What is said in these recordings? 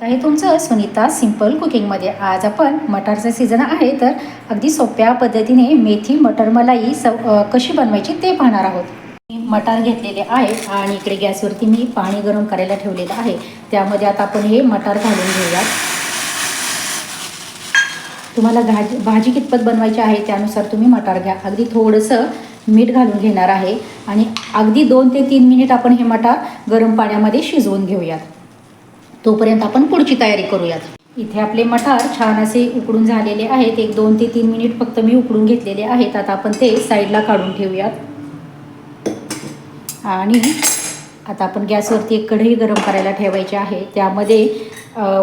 आहे तुमचं सुनीता सिंपल कुकिंगमध्ये. आज आपण मटारचा सीझन आहे तर अगदी सोप्या पद्धतीने मेथी मटर मलाई कशी बनवायची ते पाहणार आहोत. मटार घेतलेले आहे आणि इकडे गॅसवरती मी पाणी गरम करायला ठेवलेलं आहे. त्यामध्ये आता आपण हे मटार घालून घेऊयात. तुम्हाला भाजी कितपत बनवायची आहे त्यानुसार तुम्ही मटार घ्या. अगदी थोडंसं मीठ घालून घेणार आहे आणि अगदी 2 ते 3 मिनिट आपण हे मटार गरम पाण्यामध्ये शिजवून घेऊयात. तोपर्यंत आपण पुढची तयारी करूयात. इथे आपले मटार छान असे उकडून झालेले आहेत. 2 ते 3 मिनिट फक्त मी उकडून घेतलेले आहेत. आता आपण ते साईडला काढून ठेवूयात. आणि आता आपण गॅसवरती एक कढई गरम करायला ठेवायची आहे. त्यामध्ये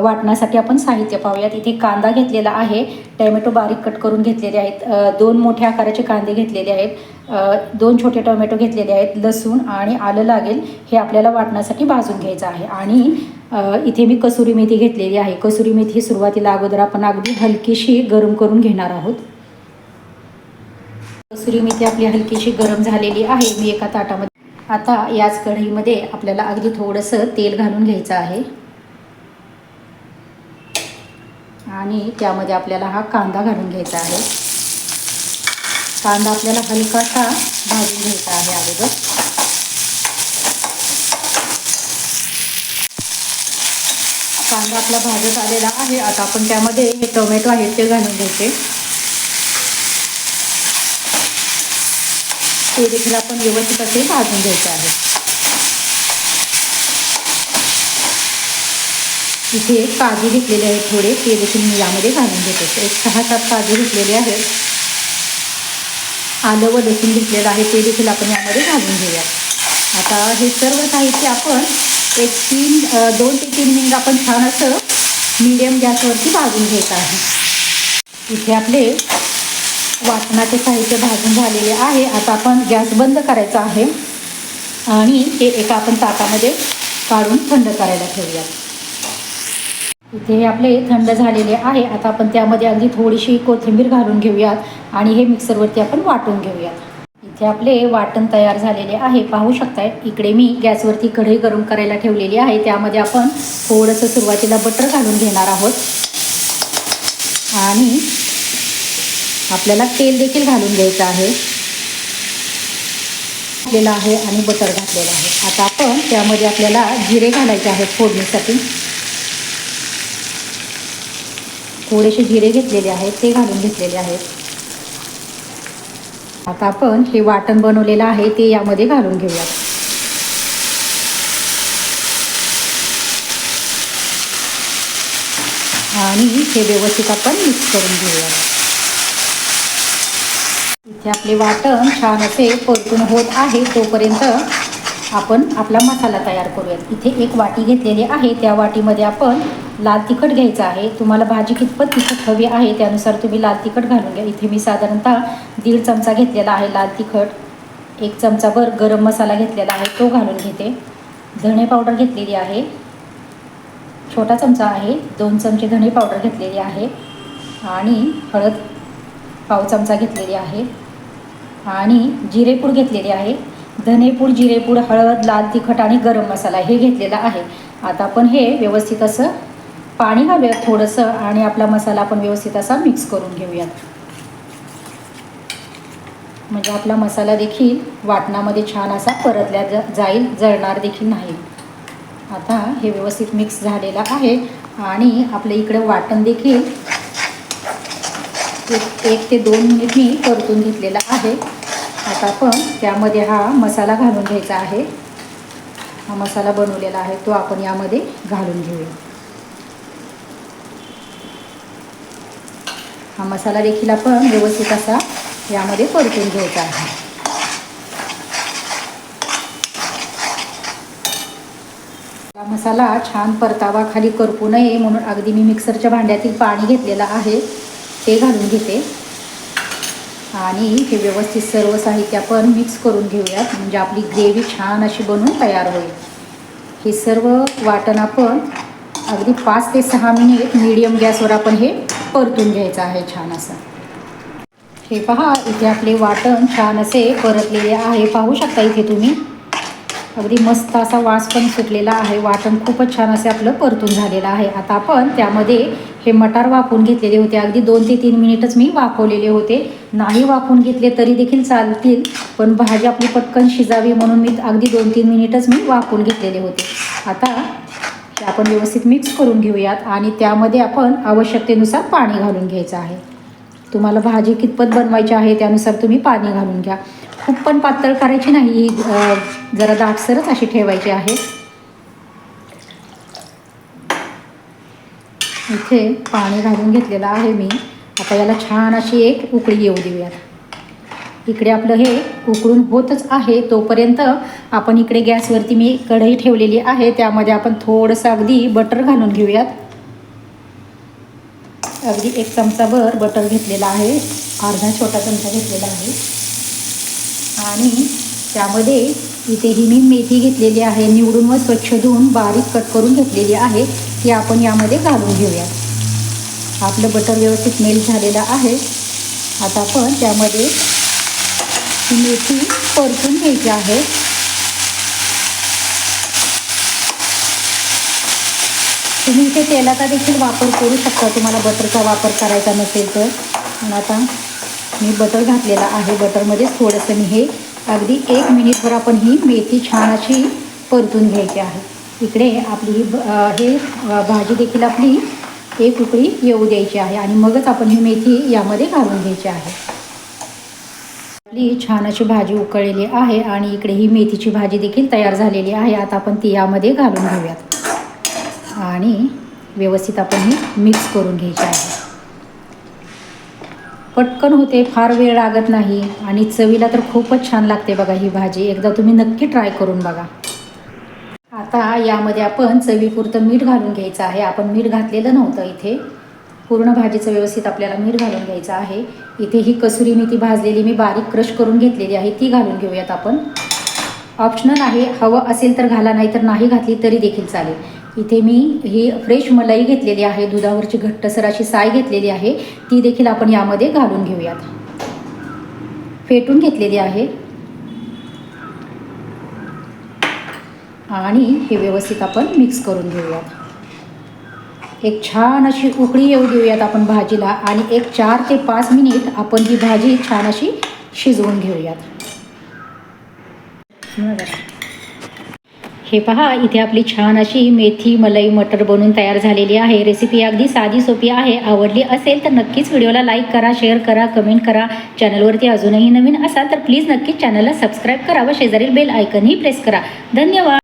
वाटण्यासाठी आपण साहित्य पाहूयात. इथे कांदा घेतलेला आहे, टोमॅटो बारीक कट करून घेतलेले आहेत, 2 मोठ्या आकाराचे कांदे घेतलेले आहेत, 2 छोटे टोमॅटो घेतलेले आहेत, लसूण आणि आलं लागेल हे आपल्याला वाटण्यासाठी भाजून घ्यायचं आहे. आणि इथे मी कसुरी मेथी घेतलेली आहे. कसुरी मेथी सुरुवातीला अगोदर आपण अगदी हलकीशी गरम करून घेणार आहोत. कसुरी मेथी आपली हलकीशी गरम झालेली आहे. मी एका ताटामध्ये आता याच कढईमध्ये आपल्याला अगदी थोडंसं तेल घालून घ्यायचं आहे आणि त्यामध्ये आपल्याला हा कांदा घालून घ्यायचा आहे. कांदा आपल्याला हलकासा भाजून घ्यायचा आहे अगोदर. कांदा आपला भाजत आलेला आहे. आता आपण त्यामध्ये हे टोमॅटो आहेत ते घालून घ्यायचे. ते देखील आपण व्यवस्थित असे भाजून घ्यायचे आहे. इथे काजू घेतलेले आहेत थोडे, ते देखील मी यामध्ये घालून घेते. एक 6-7 काजू घेतलेले आहेत. आलं व लसूण घेतलेलं आहे ते देखील आपण यामध्ये घालून घेऊया. आता हे सर्व साहित्य आपण 2 ते 3 मिनिट आपण छान असं मीडियम गॅसवरती भाजून घ्यायचं आहे. इथे आपले वाटणाचे साहित्य भाजून झालेले आहे. आता आपण गॅस बंद करायचा आहे आणि हे एका आपण ताटामध्ये काढून थंड करायला ठेवूया. इथे हे आपले थंड झालेले आहे. आता आपण त्यामध्ये अगदी थोडीशी कोथिंबीर घालून घेऊयात आणि हे मिक्सरवरती आपण वाटून घेऊयात. इथे आपले वाटण तयार झालेले आहे, पाहू शकताय. इकडे मी गॅसवरती कढई गरम करायला ठेवलेली आहे. त्यामध्ये आपण थोडंसं सुरुवातीला बटर घालून घेणार आहोत आणि आपल्याला तेल देखील घालून घ्यायचं आहे. घातलेलं आहे आणि बटर घातलेलं आहे. आता आपण त्यामध्ये आपल्याला जिरे घालायचे आहेत फोडणीसाठी. थोडेसे जिरे घेतलेले आहेत ते घालून घेतलेले आहेत. आता आपण हे वाटण बनवलेलं आहे ते यामध्ये घालून घेऊयात. आणि हे व्यवस्थित आपण मिक्स करून घेऊयात. इथे आपले वाटण छान असे परतून होत आहे. तोपर्यंत आपण आपला मसाला तयार करूयात. इथे एक वाटी घेतलेली आहे. त्या वाटीमध्ये आपण लाल तिखट घ्यायचं आहे. तुम्हाला भाजी कितपत तिखट हवी आहे त्यानुसार तुम्ही लाल तिखट घालून घ्या. इथे मी साधारणतः 1.5 चमचा घेतलेला आहे लाल तिखट. 1 चमचाभर गरम मसाला घेतलेला आहे तो घालून घेते. धणे पावडर घेतलेली आहे, छोटा चमचा आहे. 2 चमचे धणे पावडर घेतलेली आहे आणि हळद पाव चमचा घेतलेली आहे आणि जिरेपूड घेतलेली आहे. धनेपूड, जिरेपूड, हळद, लाल तिखट आणि गरम मसाला हे घेतलेला आहे. आता आपण हे व्यवस्थित असं पाणी घालूयात थोडंसं आणि आपला मसाला आपण व्यवस्थित असा मिक्स करून घेऊयात. म्हणजे आपला मसाला देखील वाटणामध्ये छान असा परतल्या जाईल, जळणार देखील नाही. आता हे व्यवस्थित मिक्स झालेलं आहे आणि आपल्या इकडे वाटण देखील 1 ते 2 मिनिट मी परतून घेतलेला आहे. आता आपण त्यामध्ये हा मसाला घालून घ्यायचा आहे. हा मसाला बनवलेला आहे तो आपण यामध्ये घालून घेऊया. हा मसाला देखील आपण व्यवस्थित असा यामध्ये परतून घ्यायचा आहे. हा मसाला छान परतावा खाली करपू नये म्हणून अगदी मी मिक्सरच्या भांड्यातील पाणी घेतलेलं आहे ते घालून घेते आणि हे व्यवस्थित सर्व साहित्य आपण मिक्स करून घेऊयात. म्हणजे आपली ग्रेव्ही छान अशी बनवून तयार होईल. हे सर्व वाटण आपण अगदी 5 ते 6 मिनिट मीडियम गॅसवर आपण हे परतून घ्यायचं आहे छान असं. हे पहा, इथे आपले वाटण छान असे परतलेले आहे, पाहू शकता इथे तुम्ही. अगदी मस्त असा वास पण सुटलेला आहे. वाटण खूपच छान असे आपलं परतून झालेलं आहे. आता आपण त्यामध्ये हे मटार वाफवून घेतलेले होते. अगदी 2 ते 3 मिनिटच मी वाफवलेले होते. नाही वाफवून घेतले तरी देखील चालतील, पण भाजी आपली पटकन शिजावी म्हणून मी अगदी 2-3 मिनिटच मी वाफवून घेतलेले होते. आता हे आपण व्यवस्थित मिक्स करून घेऊयात आणि त्यामध्ये आपण आवश्यकतेनुसार पाणी घालून घ्यायचं आहे. तुम्हाला भाजी कितपत बनवायची आहे त्यानुसार तुम्ही पाणी घालून घ्या. खूप पण पातळ करायची नाही, जरा दाटसरच अशी ठेवायची आहे. इथे पाणी घालून घेतलेलं आहे मी. आता याला छान अशी एक उकळी येऊ देऊयात. इकडे आपलं हे उकळून होतच आहे तोपर्यंत आपण इकडे गॅसवरती मी कढई ठेवलेली आहे. त्यामध्ये आपण थोडंसं अगदी बटर घालून घेऊयात. अगदी 1 चमचाभर बटर घेतलेला आहे, अर्धा छोटा चमचा घेतलेला आहे. आणि त्यामध्ये इथे ही मी मेथी घेतलेली आहे, निवडून व स्वच्छ धुवून बारीक कट करून घेतलेली आहे. ती आपण यामध्ये घालून घेऊयात. आपलं बटर व्यवस्थित मेल्ट झालेलं आहे. आता आपण त्यामध्ये ही मेथी परतून घ्यायची आहे. तुम्ही इथे तेलाचा देखील वापर करू शकता, तुम्हाला बटरचा वापर करायचा नसेल तर. पण आता मी बटर घातलेला आहे. बटरमध्येच थोडंसं मी हे अगदी 1 मिनिटभर आपण ही मेथी छान अशी परतून घ्यायची आहे. इकडे आपली ही भाजी देखील आपली एक उकळी येऊ द्यायची आहे आणि मगच आपण ही मेथी यामध्ये घालून घ्यायची आहे. आपली छान अशी भाजी उकळलेली आहे आणि इकडे ही मेथीची भाजी देखील तयार झालेली आहे. आता आपण ती यामध्ये घालून घेऊयात आणि व्यवस्थित आपण ही मिक्स करून घ्यायची आहे. पटकन होते, फार वेळ लागत नाही आणि चवीला तर खूपच छान लागते बघा ही भाजी. एकदा तुम्ही नक्की ट्राय करून बघा. आता यामध्ये आपण चवीपुरतं मीठ घालून घ्यायचं आहे. आपण मीठ घातलेलं नव्हतं इथे. पूर्ण भाजीचं व्यवस्थित आपल्याला मीठ घालून घ्यायचं आहे. इथे ही कसुरी मेथी भाजलेली मी बारीक क्रश करून घेतलेली आहे, ती घालून घेऊयात आपण. ऑप्शनल आहे, हवं असेल तर घाला, नाही तर नाही घातली तरी देखील चालेल. इथे मी ही फ्रेश मलाई घेतलेली आहे, दुधावरची घट्टसर अशी साय घेतलेली आहे, ती देखील आपण यामध्ये घालून घेऊयात. फेटून घेतलेली आहे आणि हे व्यवस्थित आपण मिक्स करून घेऊयात. एक छान अशी उकळी येऊ देऊयात आपण भाजीला आणि एक 4 ते 5 मिनिट आपण ही भाजी छान अशी शिजवून घेऊयात. हे पहा, इथे आपली छान अशी मेथी मलाई मटर बनवून तयार झालेली आहे. रेसिपी अगदी साधी सोपी आहे. आवडली असेल तर नक्कीच व्हिडिओला लाईक करा, शेअर करा, कमेंट करा. चॅनलवरती अजूनही नवीन असाल तर प्लीज नक्कीच चॅनलला सबस्क्राईब करा व शेजारील बेल आयकनही प्रेस करा. धन्यवाद.